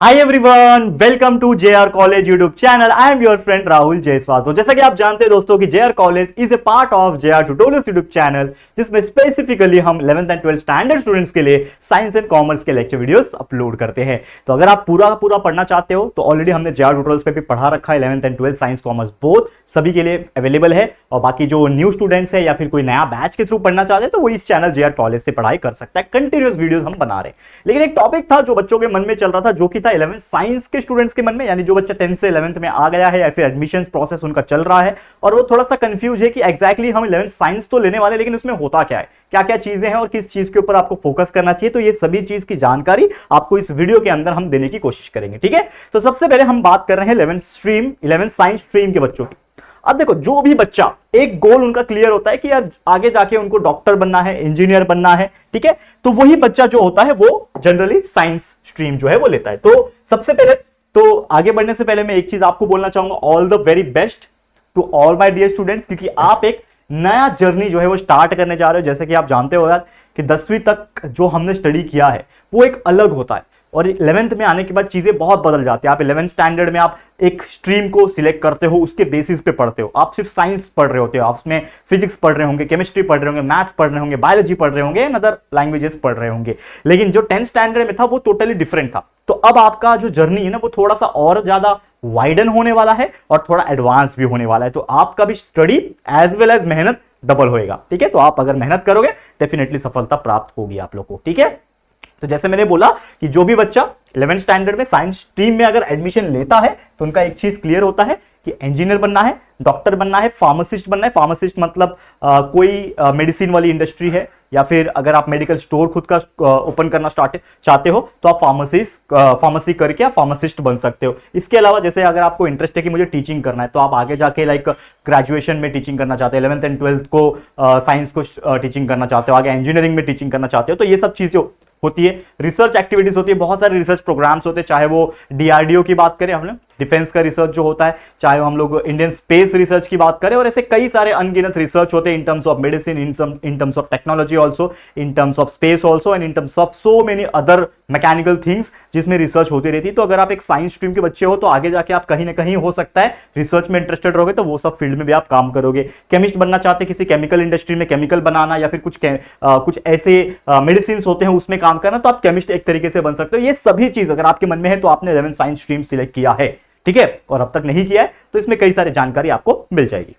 Hi everyone, welcome to JR college YouTube channel. I am your friend Rahul Jaiswal. तो जैसा कि आप जानते हैं दोस्तों कि JR college is a part of JR tutorials YouTube channel, जिसमें स्पेसिफिकली हम 11th and 12th standard students के लिए साइंस एंड कॉमर्स के लेक्चर वीडियोस अपलोड करते हैं। तो अगर आप पूरा पूरा पढ़ना चाहते हो तो ऑलरेडी हमने जेआर ट्यूटोरियल्स पे भी पढ़ा रखा है। 11th and 12th science commerce both सभी के लिए अवेलेबल है। और बाकी जो न्यू स्टूडेंट्स है या फिर कोई नया बैच के थ्रू पढ़ना चाहते हैं तो वो इस चैनल जेआर कॉलेज से पढ़ाई कर सकता है। कंटिन्यूअस वीडियोस हम बना रहे हैं। लेकिन एक टॉपिक था जो बच्चों के मन में चल रहा था, जो कि था 11th साइंस के स्टूडेंट्स के मन में, यानी जो बच्चा 10th से 11th में आ गया है या फिर एडमिशन प्रोसेस उनका चल रहा है और वो थोड़ा सा कंफ्यूज है कि एग्जैक्टली हम 11th साइंस तो लेने वाले, लेकिन उसमें होता क्या है, क्या क्या चीजें हैं और किस चीज के ऊपर आपको फोकस करना चाहिए। तो ये सभी चीज की जानकारी आपको इस वीडियो के अंदर हम देने की कोशिश करेंगे। ठीक है, तो सबसे पहले हम बात कर रहे हैं 11th साइंस स्ट्रीम के बच्चों की। अब देखो, जो भी बच्चा एक गोल उनका क्लियर होता है कि यार आगे जाके उनको डॉक्टर बनना है, इंजीनियर बनना है, ठीक है, तो वही बच्चा जो होता है वो जनरली साइंस स्ट्रीम जो है वो लेता है। तो सबसे पहले तो आगे बढ़ने से पहले मैं एक चीज आपको बोलना चाहूंगा, all the very best to all my dear students, क्योंकि आप एक नया जर्नी जो है वो स्टार्ट करने जा रहे हो। जैसे कि आप जानते हो यार कि 10वीं तक जो हमने स्टडी किया है वो एक अलग होता है और 11th में आने के बाद चीजें बहुत बदल जाती है। आप 11th स्टैंडर्ड में आप एक स्ट्रीम को सिलेक्ट करते हो, उसके बेसिस पे पढ़ते हो। आप सिर्फ साइंस पढ़ रहे होते हो, आप उसमें फिजिक्स पढ़ रहे होंगे, केमिस्ट्री पढ़ रहे होंगे, मैथ्स पढ़ रहे होंगे, बायोलॉजी पढ़ रहे होंगे, अदर लैंग्वेजेस पढ़ रहे होंगे। लेकिन जो 10th स्टैंडर्ड में था वो टोटली डिफरेंट था। तो अब आपका जो जर्नी है ना वो थोड़ा सा और ज्यादा वाइडन होने वाला है और थोड़ा एडवांस भी होने वाला है। तो आपका भी स्टडी एज वेल एज मेहनत डबल होएगा। ठीक है, तो आप अगर मेहनत करोगे डेफिनेटली सफलता प्राप्त होगी आप लोग को। ठीक है, तो जैसे मैंने बोला कि जो भी बच्चा 11th स्टैंडर्ड में साइंस स्ट्रीम में अगर एडमिशन लेता है तो उनका एक चीज क्लियर होता है कि इंजीनियर बनना है, डॉक्टर बनना है, फार्मासिस्ट बनना है। फार्मासिस्ट मतलब कोई मेडिसिन वाली इंडस्ट्री है, या फिर अगर आप मेडिकल स्टोर खुद का ओपन करना चाहते हो तो आप फार्मेसी करके आप फार्मासिस्ट बन सकते हो। इसके अलावा जैसे अगर आपको इंटरेस्ट है कि मुझे टीचिंग करना है तो आप आगे जाके लाइक ग्रेजुएशन में टीचिंग करना चाहते हो, 11th एंड 12th को साइंस को टीचिंग करना चाहते हो, आगे इंजीनियरिंग में टीचिंग करना चाहते हो, तो ये सब चीजें होती है। रिसर्च एक्टिविटीज होती है, बहुत सारे रिसर्च प्रोग्राम्स होते हैं, चाहे वो डीआरडीओ की बात करें हम लोग, डिफेंस का रिसर्च जो होता है, चाहे हम लोग इंडियन स्पेस रिसर्च की बात करें, और ऐसे कई सारे अनगिनत रिसर्च होते हैं in terms of medicine, in terms of technology also, in terms of space also, and in terms of so many other mechanical things जिसमें रिसर्च होती रहती है। तो अगर आप एक साइंस स्ट्रीम के बच्चे हो तो आगे जाके आप कहीं ना कहीं हो सकता है रिसर्च में इंटरेस्टेड रहोगे तो वो सब फील्ड में भी आप काम करोगे। केमिस्ट बनना चाहते हैं, किसी केमिकल इंडस्ट्री में केमिकल बनाना, या फिर कुछ ऐसे मेडिसिन होते हैं उसमें काम करना, तो आप केमिस्ट एक तरीके से बन सकते हो। ये सभी चीज अगर आपके मन में है तो आपने 11th साइंस स्ट्रीम सिलेक्ट किया है, ठीक है, और अब तक नहीं किया है तो इसमें कई सारी जानकारी आपको मिल जाएगी।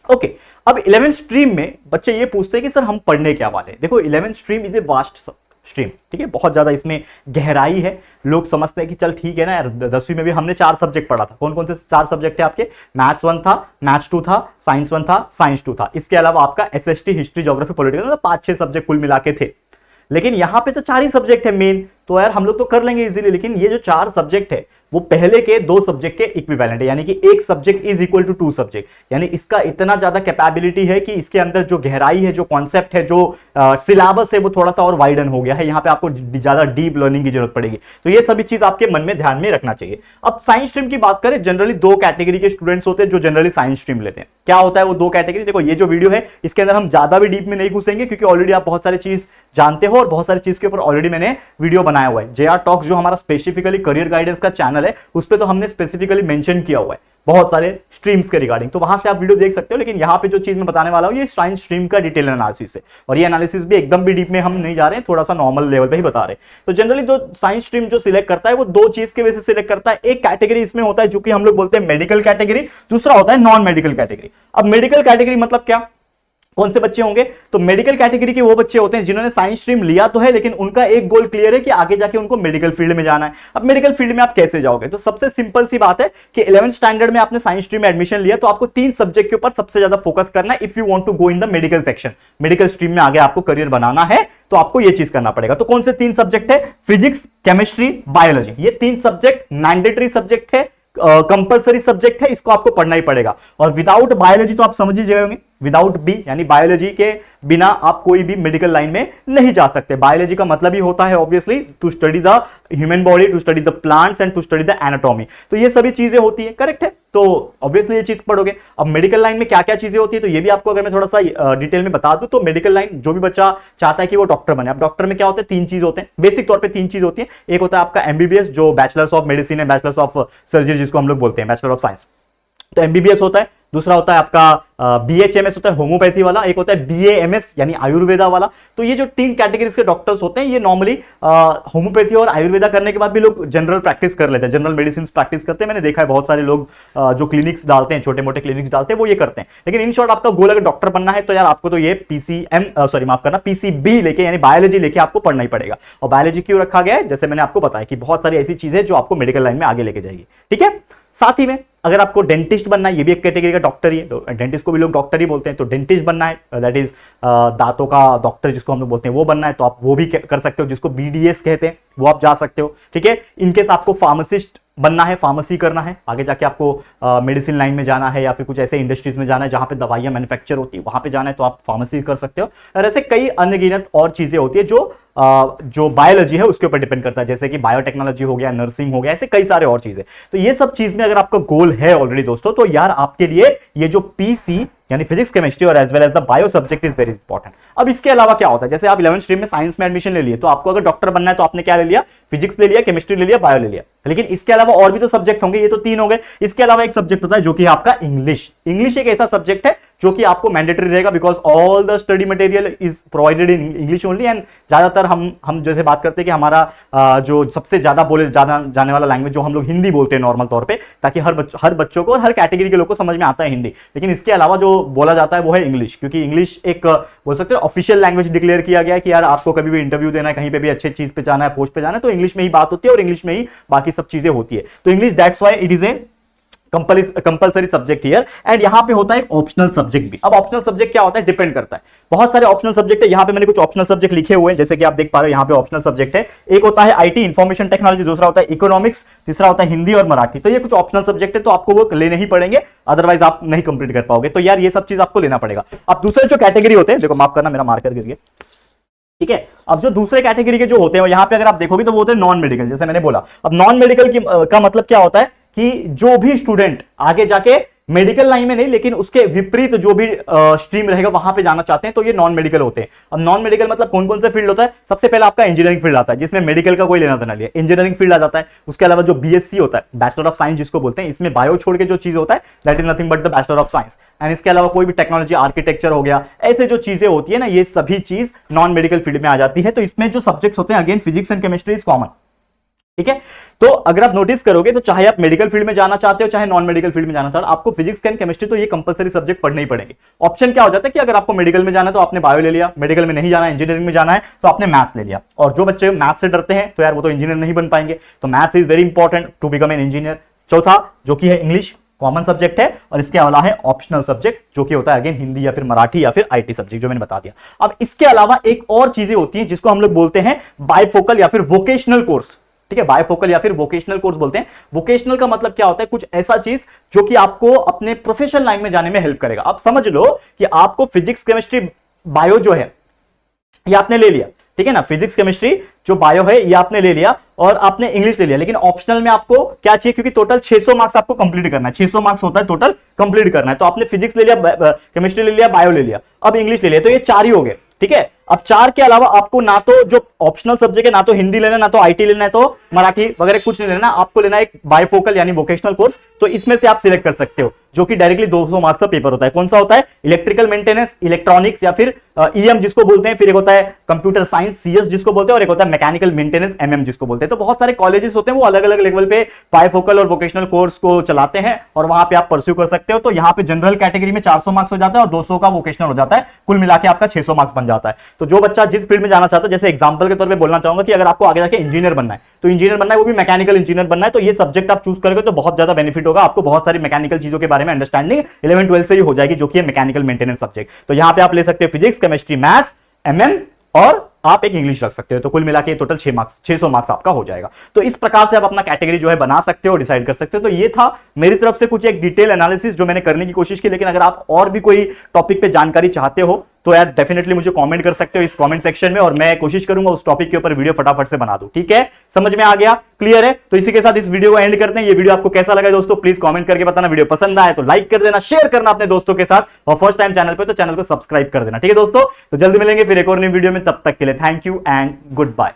ओके, अब 11th स्ट्रीम में बच्चे ये पूछते हैं कि सर हम पढ़ने क्या वाले हैं। देखो, 11th stream is a vast stream, ठीक है, बहुत ज्यादा इसमें गहराई है। लोग समझते हैं कि चल ठीक है ना यार, 10वीं में भी हमने 4 सब्जेक्ट पढ़ा था। कौन कौन से 4 सब्जेक्ट थे आपके? मैथ्स 1 था, मैथ्स 2 था, साइंस 1 था, साइंस 2 था। इसके अलावा आपका SST, history, geography, political, 5-6 subject कुल मिला के थे। लेकिन यहां पे तो 4 ही सब्जेक्ट है मेन, तो यार हम लोग तो कर लेंगे इजीली। लेकिन ये जो 4 सब्जेक्ट है वो पहले के 2 सब्जेक्ट के इक्विवेलेंट है, यानी कि एक subject is equal to 2 subject. यानी इसका इतना ज्यादा कैपेबिलिटी है कि इसके अंदर जो गहराई है, जो कॉन्सेप्ट है, जो सिलेबस है वो थोड़ा सा और वाइडन हो गया है। यहाँ पे आपको ज्यादा डीप लर्निंग की जरूरत पड़ेगी। तो ये सभी चीज आपके मन में ध्यान में रखना चाहिए। अब साइंस स्ट्रीम की बात करें, जनरली 2 कैटेगरी के स्टूडेंट्स होते हैं जो जनरली साइंस स्ट्रीम लेते हैं। क्या होता है वो 2 कैटेगरी? देखो, ये जो वीडियो है इसके अंदर हम ज्यादा भी डीप में नहीं घुसेंगे, क्योंकि ऑलरेडी आप बहुत सारी चीज जानते हो और बहुत सारी चीज के ऊपर ऑलरेडी मैंने वीडियो बनाया हुआ है। जेआर टॉक्स जो हमारा स्पेसिफिकली करियर गाइडेंस का चैनल है उस पर तो हमने स्पेसिफिकली मेंशन किया हुआ है बहुत सारे स्ट्रीम्स के रिगार्डिंग, तो वहां से आप वीडियो देख सकते हो। लेकिन यहाँ पे जो चीज मैं बताने वाला हूँ ये साइंस स्ट्रीम का डिटेल एनालिसिस है, और ये एनालिसिस भी एकदम भी डीप में हम नहीं जा रहे हैं, थोड़ा सा नॉर्मल लेवल पे ही बता रहे हैं। तो जनरली जो साइंस स्ट्रीम जो सिलेक्ट करता है वो 2 चीज के वजह से सिलेक्ट करता है। एक कैटेगरी इसमें होता है जो कि हम लोग बोलते हैं मेडिकल कैटेगरी, दूसरा होता है नॉन मेडिकल कैटेगरी। अब मेडिकल कैटेगरी मतलब क्या, कौन से बच्चे होंगे? तो मेडिकल कैटेगरी के वो बच्चे होते हैं जिन्होंने साइंस स्ट्रीम लिया तो है, लेकिन उनका एक गोल क्लियर है कि आगे जाके उनको मेडिकल फील्ड में जाना है। अब मेडिकल फील्ड में आप कैसे जाओगे? तो सबसे सिंपल सी बात है कि 11th स्टैंडर्ड में आपने साइंस स्ट्रीम में एडमिशन लिया तो आपको 3 सब्जेक्ट के ऊपर सबसे ज्यादा फोकस करना है। If you want to go in the medical section, medical stream में आगे आपको करियर बनाना है तो आपको ये चीज करना पड़ेगा। तो कौन से 3 सब्जेक्ट है? Physics, chemistry, biology. ये 3 सब्जेक्ट मैंडेटरी सब्जेक्ट है, कंपलसरी सब्जेक्ट है, इसको आपको पढ़ना ही पड़ेगा। और विदाउट बायोलॉजी तो आप समझ ही जाएंगे विदाउट बी यानी बायोलॉजी के बिना आप कोई भी मेडिकल लाइन में नहीं जा सकते। बायोलॉजी का मतलब ही होता है obviously to study the human body, to study the plants and to study the anatomy. तो ये सभी चीजें होती है, करेक्ट है। तो ऑब्वियसली ये चीज पढ़ोगे। अब मेडिकल लाइन में क्या क्या चीजें होती है तो ये भी आपको अगर मैं थोड़ा सा डिटेल में बता दूं तो मेडिकल लाइन जो भी बच्चा चाहता है कि वो डॉक्टर बने, अब डॉक्टर में क्या होता है, तीन चीज होते हैं बेसिक तौर पे, तीन चीज होती है। एक होता है आपका एमबीबीएस जो बैचलर्स ऑफ मेडिसिन है, बैचलर्स ऑफ सर्जरी जिसको हम लोग बोलते हैं, बैचलर ऑफ साइंस, तो एमबीबीएस होता है। दूसरा होता है आपका बीएचएमएस होता है होम्योपैथी वाला, एक होता है बीएएमएस यानी आयुर्वेदा वाला। तो ये जो तीन कैटेगरीज के डॉक्टर्स होते हैं ये नॉर्मली होम्योपैथी और आयुर्वेदा करने के बाद भी लोग जनरल प्रैक्टिस कर लेते हैं, जनरल मेडिसिन प्रैक्टिस करते हैं। मैंने देखा है बहुत सारे लोग जो क्लिनिक्स डालते हैं, छोटे मोटे क्लिनिक्स डालते हैं, वो ये करते हैं। लेकिन इन शॉर्ट आपका गोल अगर डॉक्टर बनना है तो यार आपको तो ये पीसीबी लेके यानी बायोलॉजी लेके आपको पढ़ना ही पड़ेगा। और बायोलॉजी क्यों रखा गया है, जैसे मैंने आपको बताया कि बहुत सारी ऐसी चीजें जो आपको मेडिकल लाइन में आगे लेके जाएगी, ठीक है। साथ ही में अगर आपको डेंटिस्ट बनना है, ये भी एक कैटेगरी का डॉक्टर ही है, डेंटिस्ट को भी लोग डॉक्टर ही बोलते हैं, तो डेंटिस्ट बनना है, दैट इज दांतों का डॉक्टर जिसको हम लोग बोलते हैं, वो बनना है तो आप वो भी कर सकते हो, जिसको बीडीएस कहते हैं वो आप जा सकते हो, ठीक है। इनकेस आपको फार्मासिस्ट बनना है, फार्मेसी करना है, आगे जाके आपको मेडिसिन लाइन में जाना है या फिर कुछ ऐसे इंडस्ट्रीज में जाना है जहां पे दवाइयां मैन्युफैक्चर होती है, वहां पे जाना है तो आप फार्मेसी कर सकते हो। और ऐसे कई अनगिनत और चीजें होती है जो बायोलॉजी है उसके ऊपर डिपेंड करता है, जैसे कि बायोटेक्नोलॉजी हो गया, नर्सिंग हो गया, ऐसे कई सारे और चीजें। तो ये सब चीज में अगर आपका गोल है ऑलरेडी दोस्तों, तो यार आपके लिए ये जो पीसी यानी फिजिक्स केमिस्ट्री और as well as the bio subject is very important. अब इसके अलावा क्या होता है, जैसे आप 11th स्ट्रीम में साइंस में एडमिशन ले लिए, तो आपको अगर डॉक्टर बनना है तो आपने क्या ले लिया, फिजिक्स ले लिया, केमिस्ट्री ले लिया, बायो ले लिया। लेकिन इसके अलावा और भी तो सब्जेक्ट होंगे, ये तो तीन हो गए। इसके अलावा एक सब्जेक्ट होता है जो कि आपका इंग्लिश। इंग्लिश एक ऐसा सब्जेक्ट है जो कि आपको मैंडेटरी रहेगा, because all the study material is provided in English only. And ज्यादातर हम जैसे बात करते हैं कि हमारा जो सबसे ज्यादा बोले जाने वाला लैंग्वेज जो हम लोग हिंदी बोलते हैं नॉर्मल तौर पे, ताकि हर बच्चों को और हर कैटेगरी के लोग को समझ में आता है हिंदी। लेकिन इसके अलावा जो बोला जाता है वो है इंग्लिश, क्योंकि इंग्लिश एक बोल सकते हैं ऑफिशियल लैंग्वेज डिक्लेयर किया गया है कि यार आपको कभी भी इंटरव्यू देना है, कहीं पे भी अच्छे चीज पे जाना है, पोस्ट पे जाना है, तो इंग्लिश में ही बात होती है और इंग्लिश में ही बाकी सब चीजें होती है। तो English that's why it is a compulsory subject here. And यहां पे होता है एक ऑप्शनल सब्जेक्ट भी। अब ऑप्शनल सब्जेक्ट क्या होता है, डिपेंड करता है, बहुत सारे ऑप्शनल सब्जेक्ट है। यहां पे मैंने कुछ ऑप्शनल सब्जेक्ट लिखे हुए हैं, जैसे कि आप देख पा रहे हो यहां पे ऑप्शनल सब्जेक्ट है। एक होता है आईटी इंफॉर्मेशन टेक्नोलॉजी, दूसरा होता है इकोनॉमिक्स, तीसरा होता है हिंदी और मराठी। तो ये कुछ ऑप्शनल सब्जेक्ट है, तो आपको वो लेने ही पड़ेंगे, अदरवाइज आप नहीं कंप्लीट कर पाओगे। तो यार ये सब चीज आपको लेना पड़ेगा। अब दूसरे जो कैटेगरी होते हैं, देखो माफ करना मेरा मार्कर गिर गया, ठीक है। अब जो दूसरे कैटेगरी के जो होते हैं यहां पे अगर आप देखोगे तो वो होते हैं नॉन मेडिकल, जैसे मैंने बोला। अब नॉन मेडिकल का मतलब क्या होता है कि जो भी स्टूडेंट आगे जाके मेडिकल लाइन में नहीं लेकिन उसके विपरीत जो भी स्ट्रीम रहेगा वहां पे जाना चाहते हैं, तो ये नॉन मेडिकल होते हैं। अब नॉन मेडिकल मतलब कौन कौन से फील्ड होता है, सबसे पहले आपका इंजीनियरिंग फील्ड आता है, जिसमें मेडिकल का कोई लेना देना नहीं है, इंजीनियरिंग फील्ड आ जाता है। उसके अलावा जो बीएससी होता है, बैचलर ऑफ साइंस जिसको बोलते हैं, इसमें बायो छोड़ के जो चीज होता है that is nothing but the bachelor of science. And इसके अलावा कोई भी टेक्नोलॉजी, आर्किटेक्चर हो गया, ऐसे जो चीजें होती है ना, ये सभी चीज नॉन मेडिकल फील्ड में आ जाती है। तो इसमें जो सब्जेक्ट्स होते हैं again physics and chemistry is common, ठीक है। तो अगर आप नोटिस करोगे तो चाहे आप मेडिकल फील्ड में जाना चाहते हो चाहे नॉन मेडिकल फील्ड में जाना चाहते हो, आपको फिजिक्स एंड केमिस्ट्री तो ये कंपलसरी सब्जेक्ट पढ़ने ही पड़ेंगे। ऑप्शन क्या हो जाता है कि अगर आपको मेडिकल में जाना है तो आपने बायो ले लिया, मेडिकल में नहीं जाना है, इंजीनियरिंग में जाना है तो आपने मैथ्स ले लिया। और जो बच्चे मैथ्स से डरते हैं तो यार वो तो इंजीनियर नहीं बन पाएंगे, तो maths is very important to become an engineer. चौथा जो कि है इंग्लिश, कॉमन सब्जेक्ट है, और इसके अलावा है ऑप्शनल सब्जेक्ट जो कि होता है अगेन हिंदी या फिर मराठी या फिर आईटी सब्जेक्ट, जो मैंने बता दिया। अब इसके अलावा एक और चीजें होती हैं जिसको हम लोग बोलते हैं बायफोकल या फिर वोकेशनल कोर्स, ठीक है। बायफोकल या फिर वोकेशनल कोर्स बोलते हैं। वोकेशनल का मतलब क्या होता है, कुछ ऐसा चीज जो कि आपको अपने प्रोफेशनल लाइन में जाने में हेल्प करेगा। आप समझ लो कि आपको फिजिक्स केमिस्ट्री बायो जो है ये आपने ले लिया, ठीक है ना, फिजिक्स केमिस्ट्री जो बायो है ये आपने ले लिया और आपने इंग्लिश ले लिया, लेकिन ऑप्शनल में आपको क्या चाहिए, क्योंकि टोटल 600 मार्क्स आपको कंप्लीट करना है, 600 मार्क्स होता है टोटल कंप्लीट करना है। तो आपने फिजिक्स ले लिया, केमिस्ट्री ले लिया, बायो ले लिया, अब इंग्लिश ले लिया, तो ये 4 ही हो गए, ठीक है। अब 4 के अलावा आपको ना तो जो ऑप्शनल सब्जेक्ट है, ना तो हिंदी लेना, ना तो आईटी लेना है, तो मराठी वगैरह कुछ नहीं लेना, आपको लेना है एक बायफोकल यानी वोकेशनल कोर्स। तो इसमें से आप सिलेक्ट कर सकते हो, जो कि डायरेक्टली 200 मार्क्स का पेपर होता है। कौन सा होता है, इलेक्ट्रिकल मेंटेनेंस, इलेक्ट्रॉनिक्स या फिर ईएम जिसको बोलते हैं, फिर एक होता है कंप्यूटर साइंस सीएस जिसको बोलते हैं, और एक होता है मैकेनिकल मेंटेनेंस एमएम जिसको बोलते हैं। तो बहुत सारे कॉलेजेस होते हैं वो अलग अलग लेवल पे बायफोकल और वोकेशनल कोर्स को चलाते हैं और वहां पे आप परस्यू कर सकते हो। तो यहाँ पे जनरल कैटेगरी में 400 मार्क्स हो जाता है और 200 का वोकेशनल हो जाता है, कुल मिला के आपका 600 मार्क्स बन जाता है। तो जो बच्चा जिस फील्ड में जाना चाहता है, जैसे एग्जांपल के तौर पे बोलना चाहूंगा कि अगर आपको आगे जाके इंजीनियर बनना है, तो इंजीनियर बनना है वो भी मैकेनिकल इंजीनियर बनना है, तो ये सब्जेक्ट आप चूज करोगे तो बहुत ज्यादा बेनिफिट होगा आपको, बहुत सारी मैकेनिकल चीजों के बारे में अंडरस्टैंडिंग 11th 12th से ही हो जाएगी, जो कि है मैकेनिकल मेंटेनेंस सब्जेक्ट। तो यहां पे आप ले सकते हो फिजिक्स, केमिस्ट्री, मैथ्स, एमएम और आप एक इंग्लिश रख सकते हो, तो कुल मिला के टोटल 600 मार्क्स आपका हो जाएगा। तो इस प्रकार से आप अपना कैटेगरी जो है बना सकते हो, डिसाइड कर सकते हो। तो ये था मेरी तरफ से कुछ एक डिटेल एनालिसिस जो मैंने करने की कोशिश की। लेकिन अगर आप और भी कोई टॉपिक पे जानकारी चाहते हो तो यार डेफिनेटली मुझे कमेंट कर सकते हो इस कमेंट सेक्शन में, और मैं कोशिश करूंगा उस टॉपिक के ऊपर वीडियो फटाफट से बना दूं। ठीक है, समझ में आ गया, क्लियर है? तो इसी के साथ इस वीडियो को एंड करते हैं। ये वीडियो आपको कैसा लगा दोस्तों, प्लीज कमेंट करके बताना। वीडियो पसंद आए तो लाइक कर देना, शेयर करना अपने दोस्तों के साथ, और फर्स्ट टाइम चैनल पे तो चैनल को सब्सक्राइब कर देना। ठीक है दोस्तों, तो जल्दी मिलेंगे फिर एक और नई वीडियो में, तब तक के लिए thank you and good bye.